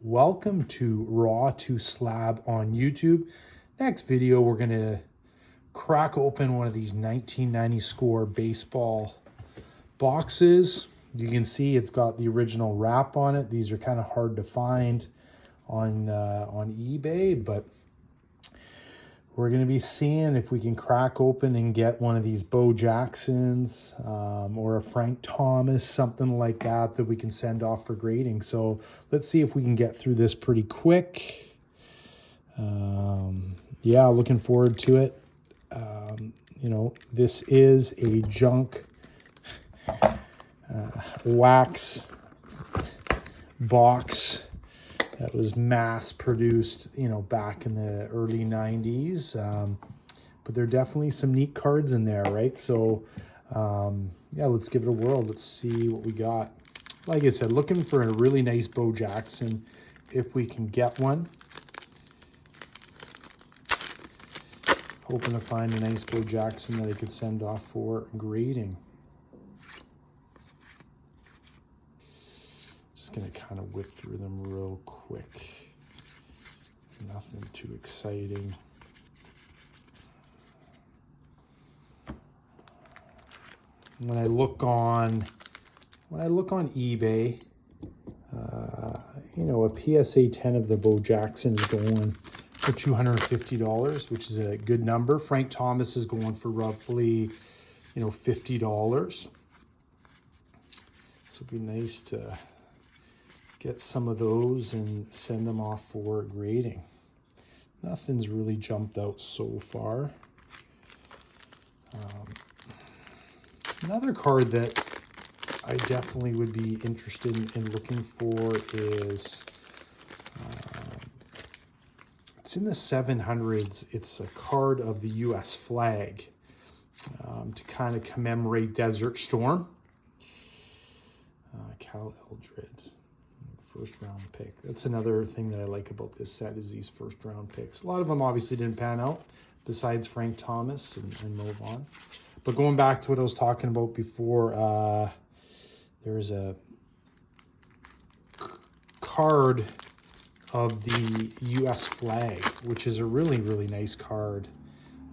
Welcome to Raw to Slab on YouTube. Next video, we're gonna crack open one of these 1990 score baseball boxes. You can see it's got the original wrap on it. These are kind of hard to find on eBay, but we're going to be seeing if we can crack open and get one of these Bo Jacksons or a Frank Thomas, something like that we can send off for grading. So let's see if we can get through this pretty quick. Yeah, looking forward to it. This is a junk wax box that was mass produced, back in the early 90s. But there are definitely some neat cards in there, right? So, yeah, let's give it a whirl. Let's see what we got. Like I said, looking for a really nice Bo Jackson if we can get one. Hoping to find a nice Bo Jackson that I could send off for grading. Just going to kind of whip through them real quick. Nothing too exciting. When I look on eBay, a PSA 10 of the Bo Jackson is going for $250, which is a good number. Frank Thomas is going for roughly, $50. So it'd be nice to get some of those and send them off for grading. Nothing's really jumped out so far. Another card that I definitely would be interested in looking for is, it's in the 700s. It's a card of the U.S. flag to kind of commemorate Desert Storm. Cal Eldred. First round pick. That's another thing that I like about this set is these first round picks. A lot of them obviously didn't pan out besides Frank Thomas and Mo Vaughn. But going back to what I was talking about before, there's a card of the U.S. flag, which is a really, really nice card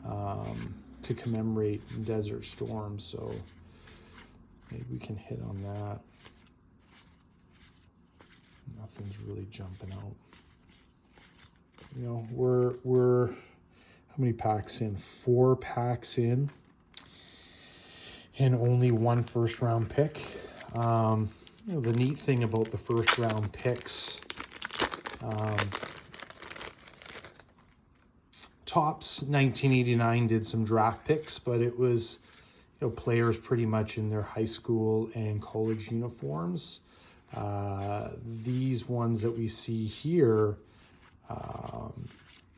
to commemorate Desert Storm. So maybe we can hit on that. Nothing's really jumping out. We're how many packs in? 4 packs in, and only one first round pick. The neat thing about the first round picks, Topps 1989 did some draft picks, but it was players pretty much in their high school and college uniforms. These ones that we see here,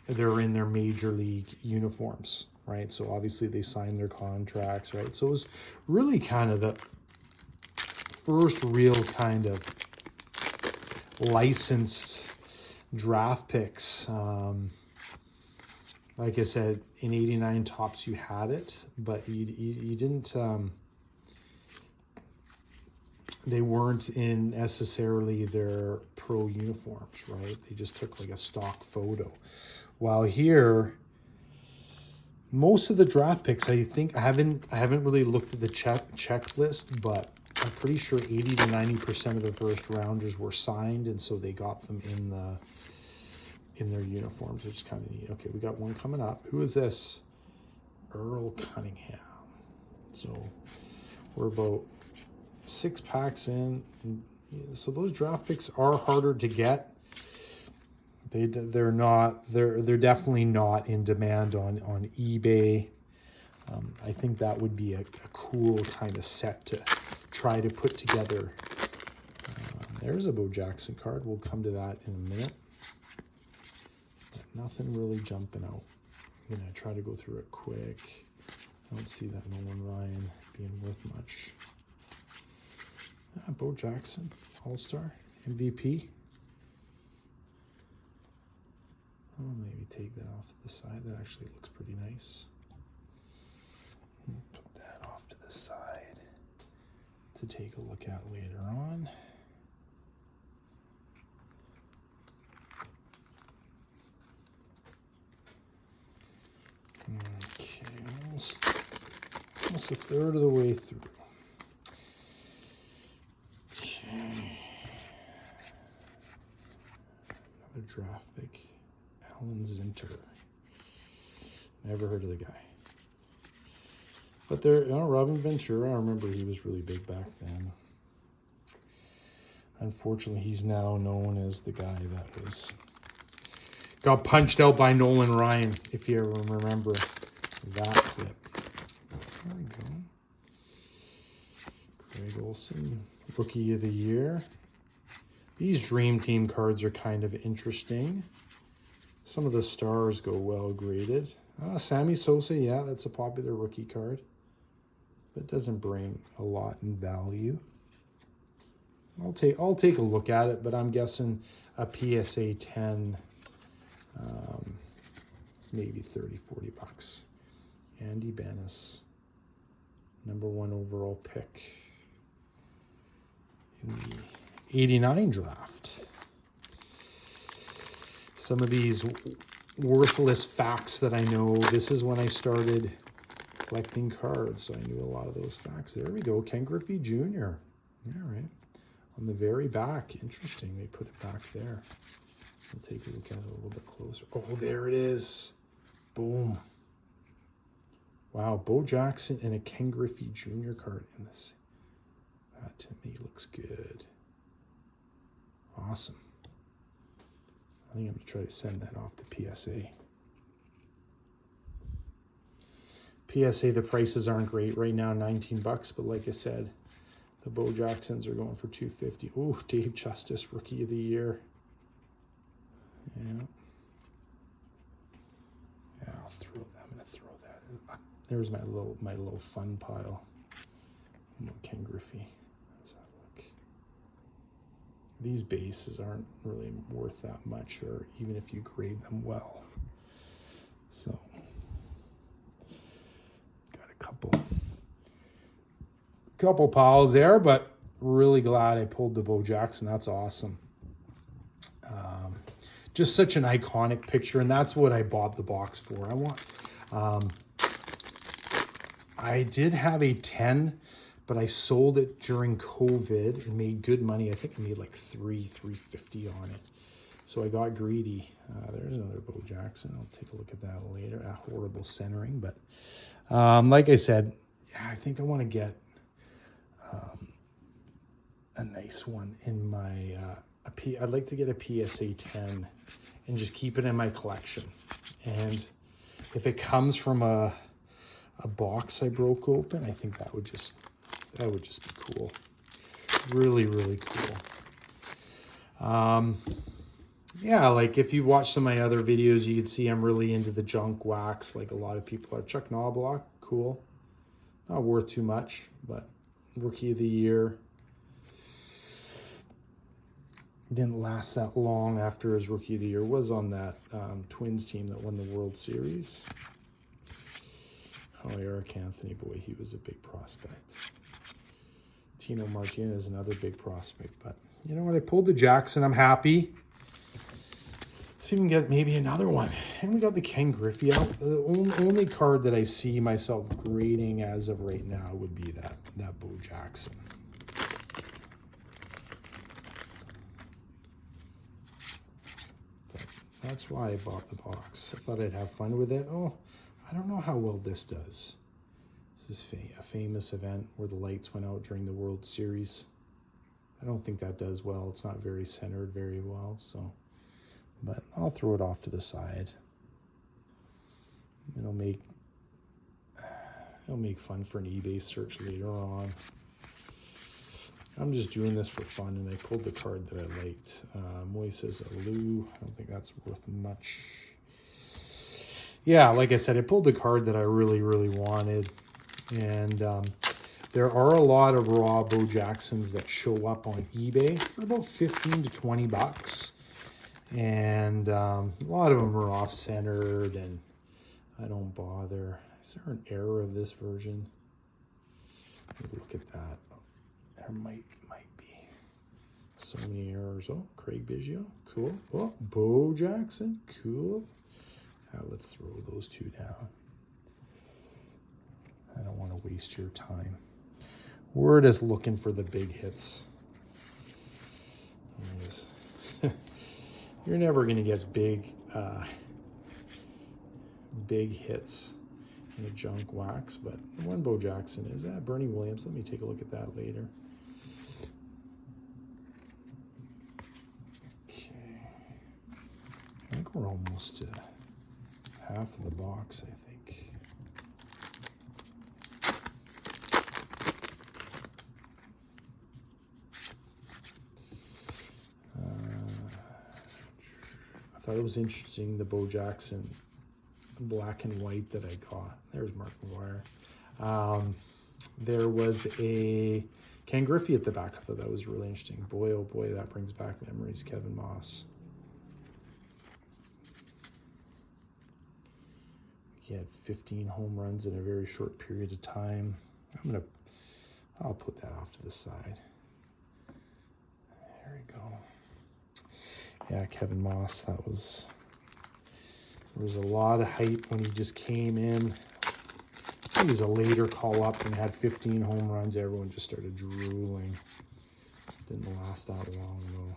they're in their major league uniforms, right? So obviously they signed their contracts, right? So it was really kind of the first real kind of licensed draft picks. Like I said, in 89 Topps you had it, but you didn't... they weren't in necessarily their pro uniforms, right? They just took like a stock photo. While here, most of the draft picks, I think I haven't really looked at the checklist, but I'm pretty sure 80 to 90% of the first rounders were signed, and so they got them in their uniforms, which is kind of neat. Okay, we got one coming up. Who is this? Earl Cunningham. So we're about 6 packs in. So those draft picks are harder to get. They're definitely not in demand on eBay. I think that would be a cool kind of set to try to put together. There's a Bo Jackson card. We'll come to that in a minute. But nothing really jumping out. I'm gonna try to go through it quick. I don't see that Nolan Ryan being worth much. Bo Jackson, All-Star, MVP. I'll maybe take that off to the side. That actually looks pretty nice. Put that off to the side to take a look at later on. Almost a third of the way through. Okay. Another draft pick. Alan Zinter. Never heard of the guy. But there, Robin Ventura, I remember he was really big back then. Unfortunately, he's now known as the guy that got punched out by Nolan Ryan, if you ever remember that clip. There we go. Craig Olson, Rookie of the Year. These Dream Team cards are kind of interesting. Some of the stars go well graded. Sammy Sosa, yeah, that's a popular rookie card. But doesn't bring a lot in value. I'll take a look at it, but I'm guessing a PSA 10 it's maybe 30, 40 bucks. Andy Benes, #1 overall pick in the 89 draft. Some of these worthless facts that I know. This is when I started collecting cards, so I knew a lot of those facts. There we go, Ken Griffey Jr. All right. On the very back, interesting, they put it back there. I'll take a look at it a little bit closer. Oh, there it is. Boom. Wow, Bo Jackson and a Ken Griffey Jr. card in this. That to me looks good. Awesome. I think I'm going to try to send that off to PSA. PSA, the prices aren't great right now, 19 bucks, but like I said, the Bo Jacksons are going for $250. Ooh, Dave Justice, Rookie of the Year. Yeah. Yeah, I'm gonna throw that in. There's my little fun pile. Ken Griffey. How does that look? These bases aren't really worth that much, or even if you grade them well. So got a couple piles there, but really glad I pulled the Bo Jackson. That's awesome. Just such an iconic picture, and that's what I bought the box for. I did have a 10, but I sold it during COVID and made good money. I think I made like $350 on it. So I got greedy. There's another Bo Jackson. I'll take a look at that later. Horrible centering, but like I said, yeah, I think I want to get a nice one in my I'd like to get a PSA 10 and just keep it in my collection. And if it comes from a box I broke open, I think that would just be cool. Really, really cool. Yeah, like if you watch some of my other videos, you can see I'm really into the junk wax, like a lot of people are. Chuck Knobloch, cool. Not worth too much, but Rookie of the Year. Didn't last that long after his Rookie of the Year. Was on that Twins team that won the World Series. Oh, Eric Anthony, boy, he was a big prospect. Tino Martinez, another big prospect. But you know what? I pulled the Jackson. I'm happy. Let's see if we can get maybe another one. And we got the Ken Griffey out. The only card that I see myself grading as of right now would be that Bo Jackson. That's why I bought the box. I thought I'd have fun with it. Oh, I don't know how well this does. This is a famous event where the lights went out during the World Series. I don't think that does well. It's not very centered very well, so. But I'll throw it off to the side. It'll make fun for an eBay search later on. I'm just doing this for fun, and I pulled the card that I liked. Moises Alou. I don't think that's worth much. Yeah, like I said, I pulled the card that I really, really wanted. And there are a lot of raw Bo Jacksons that show up on eBay for about 15 to 20 bucks. And a lot of them are off-centered, and I don't bother. Is there an error of this version? Look at that. There might be so many errors. Oh, Craig Biggio, cool. Oh, Bo Jackson, cool. Let's throw those two down. I don't want to waste your time. We're just looking for the big hits. Yes. You're never going to get big hits in a junk wax, but one Bo Jackson is that. Bernie Williams, let me take a look at that later. Okay. I think we're almost to half of the box, I think. I thought it was interesting, the Bo Jackson black and white that I got. There's Mark McGuire. There was a Ken Griffey at the back. I thought that was really interesting. Boy, oh boy, that brings back memories. Kevin Moss. He had 15 home runs in a very short period of time. I'll put that off to the side. There we go. Yeah, Kevin Moss, there was a lot of hype when he just came in. He was a later call up and had 15 home runs. Everyone just started drooling. Didn't last that long though.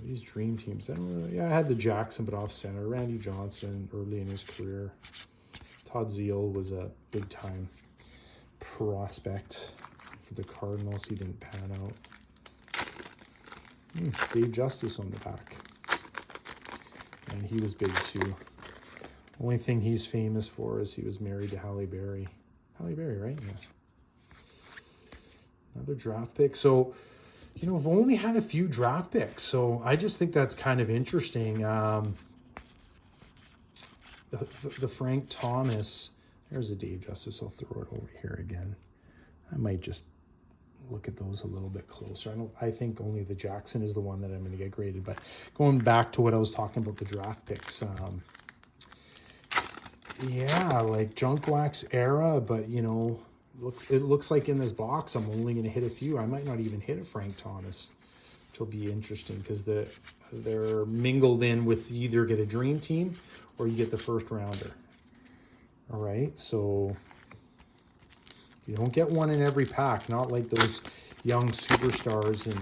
These dream teams. I had the Jackson, but off center. Randy Johnson early in his career. Todd Zeile was a big time prospect for the Cardinals. He didn't pan out. Dave Justice on the back. And he was big too. Only thing he's famous for is he was married to Halle Berry. Halle Berry, right? Yeah. Another draft pick. So, you know, I've only had a few draft picks. So I just think that's kind of interesting. The Frank Thomas. There's a Dave Justice. I'll throw it over here again. I might just look at those a little bit closer. I think only the Jackson is the one that I'm going to get graded. But going back to what I was talking about, the draft picks. Yeah, like junk wax era, but you know, it looks like in this box I'm only going to hit a few. I might not even hit a Frank Thomas, which will be interesting because they're mingled in with, you either get a dream team or you get the first rounder. All right, so you don't get one in every pack, not like those young superstars in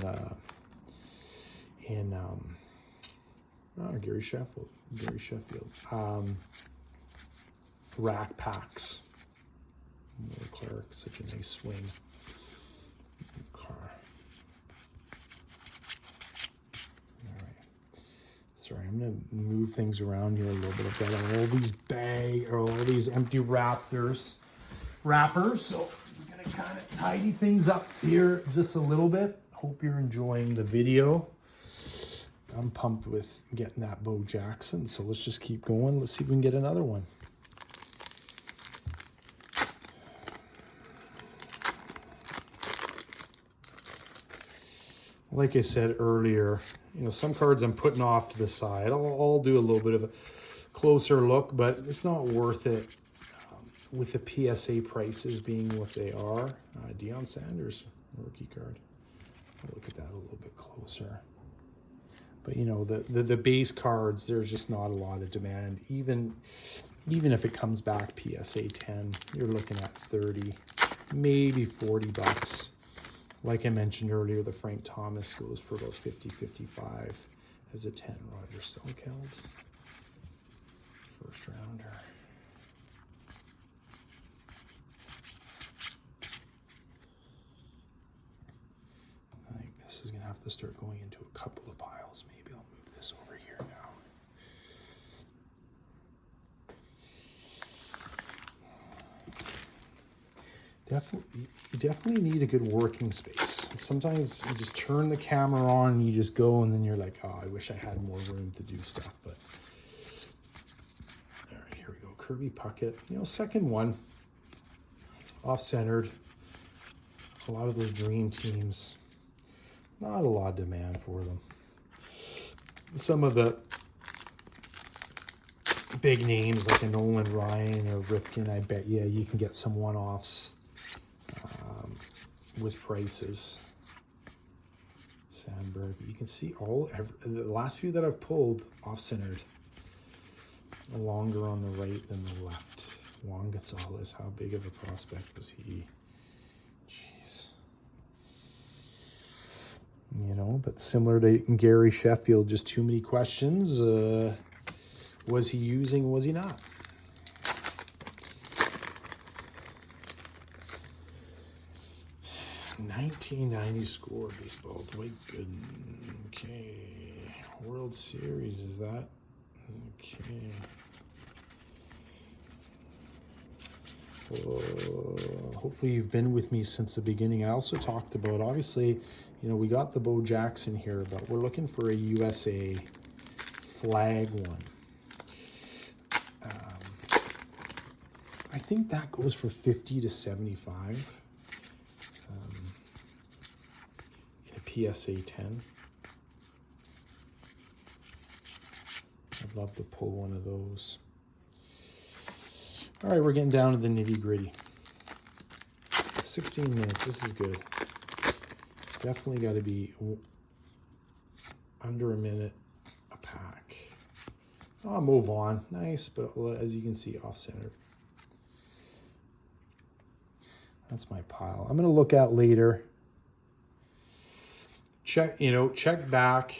Gary Sheffield. Rack packs. Will Clark, such a nice swing. All right. Sorry, I'm gonna move things around here a little bit. I've got all these empty wrappers. So I'm just gonna kind of tidy things up here just a little bit. Hope you're enjoying the video. I'm pumped with getting that Bo Jackson, so let's just keep going. Let's see if we can get another one. Like I said earlier, you know, some cards I'm putting off to the side. I'll do a little bit of a closer look, but it's not worth it with the PSA prices being what they are. Deion Sanders, rookie card. I'll look at that a little bit closer. But you know, the base cards, there's just not a lot of demand. Even if it comes back PSA 10, you're looking at 30, maybe 40 bucks. Like I mentioned earlier, the Frank Thomas goes for about 50, 55 as a 10. Roger Selkeld, first rounder. I think this is going to have to start going into a couple of piles. Maybe I'll move this over here now. You definitely need a good working space. Sometimes you just turn the camera on and you just go, and then you're like, oh, I wish I had more room to do stuff. But all right, here we go. Kirby Puckett, you know, second one, off-centered. A lot of those dream teams, not a lot of demand for them. Some of the big names like a Nolan Ryan or Ripken, I bet you can get some one-offs with prices. Sandberg, you can see the last few that I've pulled off-centered, longer on the right than the left. Juan Gonzalez, how big of a prospect was he? Jeez. You know, but similar to Gary Sheffield, just too many questions. Was he using, was he not? '90 score baseball. Dwight Gooden. Okay. World Series, is that? Okay. Hopefully you've been with me since the beginning. I also talked about, obviously, you know, we got the Bo Jackson here, but we're looking for a USA flag one. I think that goes for 50 to 75. In a PSA 10. I'd love to pull one of those. All right, we're getting down to the nitty gritty. 16 minutes, this is good. Definitely got to be under a minute a pack. I'll move on. Nice, but as you can see, off-centered. That's my pile. I'm going to look at later. Check back.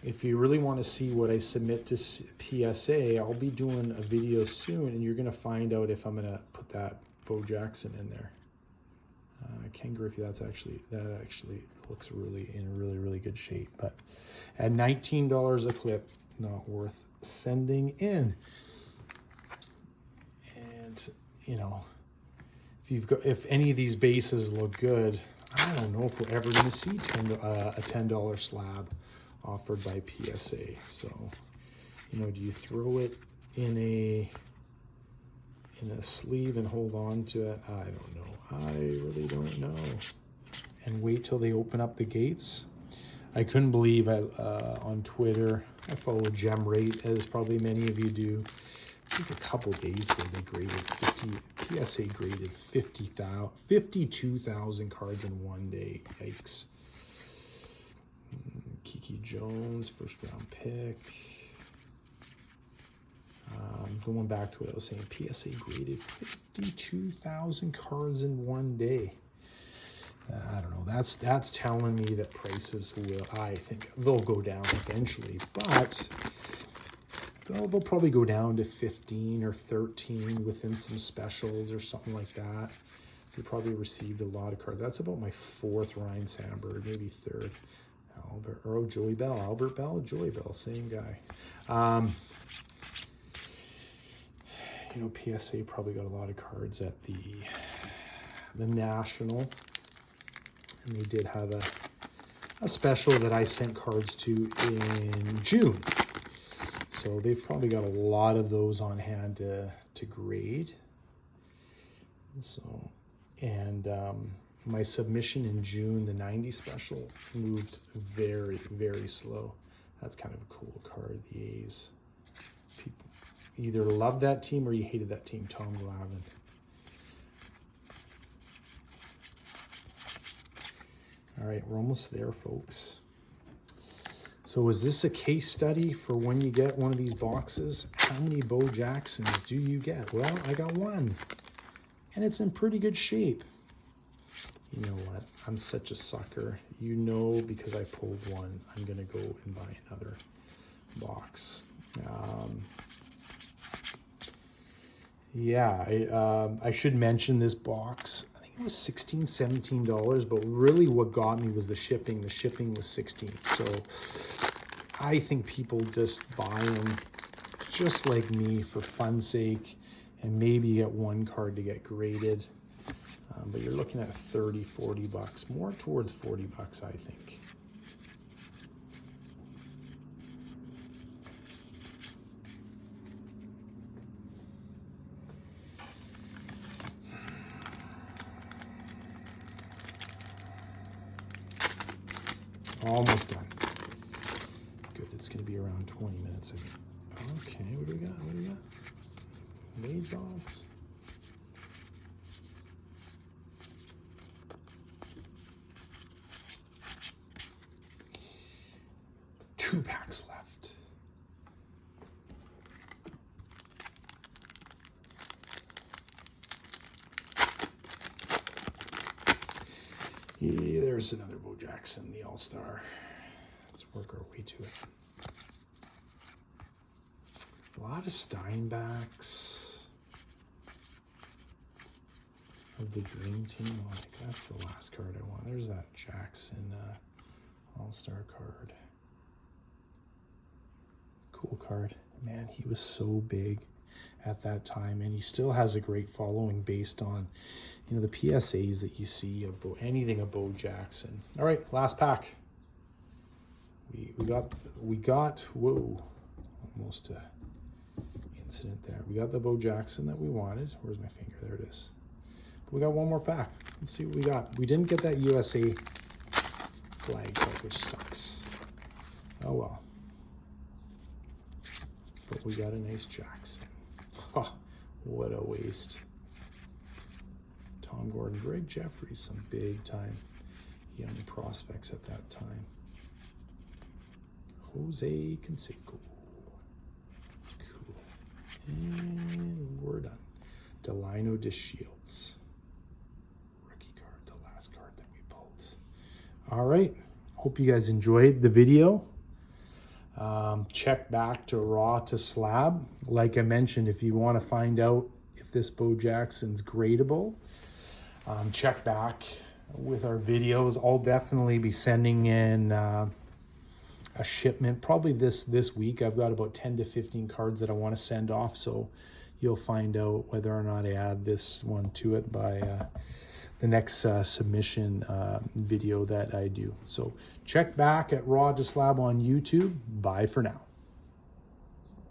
If you really want to see what I submit to PSA, I'll be doing a video soon, and you're going to find out if I'm going to put that Bo Jackson in there. Ken Griffey, that actually looks really in really good shape. But at $19 a clip, not worth sending in. And you know, if any of these bases look good, I don't know if we're ever going to see a $10 slab offered by PSA. So, you know, do you throw it in a sleeve and hold on to it? I don't know. I really don't know. And wait till they open up the gates. I couldn't believe on Twitter, I follow GemRate, as probably many of you do. I think a couple days ago they graded PSA graded 52,000 cards in one day. Yikes. Kiki Jones, first round pick. Going back to what I was saying, PSA graded 52,000 cards in one day. I don't know. That's telling me that prices will, I think, they'll go down eventually, but they'll probably go down to 15 or 13 within some specials or something like that. We probably received a lot of cards. That's about my fourth Ryan Sandberg, maybe third. Joey Bell, Albert Bell, Joey Bell, same guy. You know, PSA probably got a lot of cards at the National, and they did have a special that I sent cards to in June. So they've probably got a lot of those on hand to grade. So, and my submission in June, the 90 special, moved very, very slow. That's kind of a cool card, the A's. People either loved that team or you hated that team, Tom Glavine. All right, we're almost there, folks. So is this a case study for when you get one of these boxes? How many Bo Jacksons do you get? Well, I got one, and it's in pretty good shape. You know what? I'm such a sucker. You know, because I pulled one, I'm going to go and buy another box. I should mention this box. I think it was $16, $17, but really what got me was the shipping. The shipping was $16. So I think people just buy them just like me for fun's sake, and maybe get one card to get graded. But you're looking at 30, 40 bucks, more towards 40 bucks, I think. Almost done. Good, it's gonna be around 20 minutes, I think. Okay, what do we got? Made box. Two packs left. Yeah, there's another Bo Jackson, the All-Star. Let's work our way to it. A lot of Steinbacks of the Dream Team. Oh, I think that's the last card I want. There's that Jackson All-Star card. Cool card. Man, he was so big at that time, and he still has a great following based on, you know, the PSAs that you see of anything of Bo Jackson. All right, last pack. We got whoa, almost a incident there. We got the Bo Jackson that we wanted. Where's my finger? There it is. But we got one more pack. Let's see what we got. We didn't get that USA flag card, which sucks. Oh well. But we got a nice Jackson. Oh, what a waste. Tom Gordon, Greg Jeffries, some big time young prospects at that time. Jose Canseco. Cool. And we're done. Delino DeShields. Rookie card, the last card that we pulled. All right. Hope you guys enjoyed the video. Check back to Raw to Slab. Like I mentioned, if you want to find out if this Bo Jackson's gradable, check back with our videos. I'll definitely be sending in a shipment probably this week. I've got about 10 to 15 cards that I want to send off, so you'll find out whether or not I add this one to it by the next submission video that I do. So check back at Raw to Slab on YouTube. Bye for now.